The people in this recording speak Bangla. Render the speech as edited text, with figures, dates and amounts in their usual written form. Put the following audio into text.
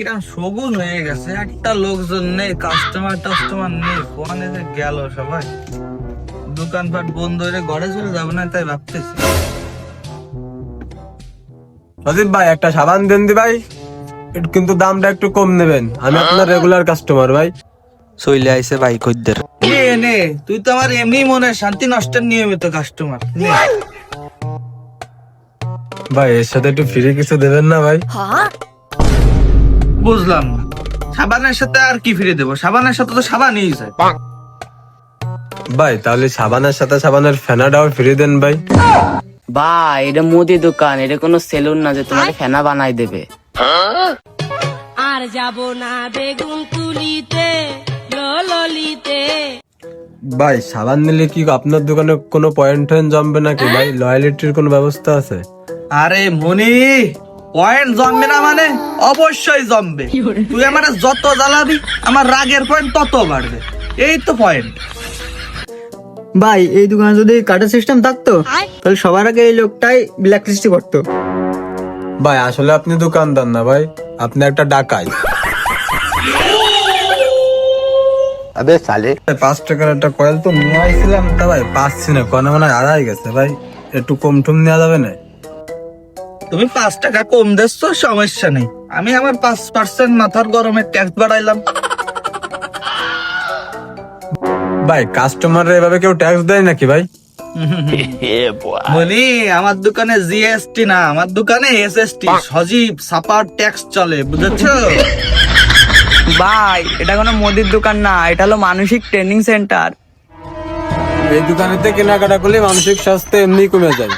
কিরম সগুন হয়ে গেছে, একটা লোকজন নেই, কাস্টমার নেই, কোনে যে গেল সবাই। দোকানপাট বন্ধ হয়ে ঘরে চলে যাবো না তাই ভাবতেছি। সজীব ভাই একটা সাবান দেন দি ভাই, কিন্তু দামটা একটু কম নেবেন, আমি আপনার রেগুলার কাস্টমার ভাই। চলে আইছে ভাই খদ্দের। নে তুই তো আমার এমনি মনে শান্তি নষ্টের নিয়মিত কাস্টমার। ভাই এর সাথে একটু ফ্রি কিছু দেবেন না ভাই? বুঝলাম না, সাবানের সাথে আর কি ফিরে দেবো? সাবানের সাথে তো সাবানই যায়। ভাই তাহলে সাবানের সাথে সাবানের ফেনাটাও ফ্রি দেন ভাই। ভাই এটা মুদি দোকান, এটা কোনো সেলুন না যে তোমাকে ফেনা বানাই দেবে। আর যাব না বেগুন তুলিতে ললিতে। ভাই সাবান নিলে কি আপনার দোকানে কোনো পয়েন্ট জমবে নাকি ভাই? লয়ালিটির কোনো ব্যবস্থা আছে? আরে মনি, পয়েন্ট জমবে না মানে অবশ্যই জমবে। তুই আমার যত জ্বালাবি আমার রাগের পয়েন্ট তত বাড়বে, এই তো পয়েন্ট। ভাই এই দোকানে যদি কাটার সিস্টেম থাকতো তাহলে সবার আগে এই লোকটাই ব্ল্যাক লিস্টে করতো। ভাই আসলে আপনি দোকানদার না ভাই, আপনি একটা ডাকাই। 5 টাকার একটা কয়েল তো নিয়ে আইছিলাম, তা ভাই পাচ্ছি না, কোনে মানে হারাই গেছে ভাই, একটু কম টুম নেওয়া যাবে না? তুমি 5 টাকা কম দিচ্ছ সমস্যা নেই, আমি আমার 5% মাথার গরমে ট্যাক্স বাড়াইলাম। ভাই কাস্টমার এভাবে কেউ ট্যাক্স দেয় নাকি ভাই? মনি, আমার দোকানে জিএসটি না, আমার দোকানে এসএসটি, সজীব সাপার ট্যাক্স চলে, বুঝেছো? ভাই এটা কোনো মুদির দোকান না, এটা হলো মানসিক ট্রেনিং সেন্টার। এই দোকানেতে কেনাকাটা করলে মানসিক স্বাস্থ্য এমনি কমে যায়।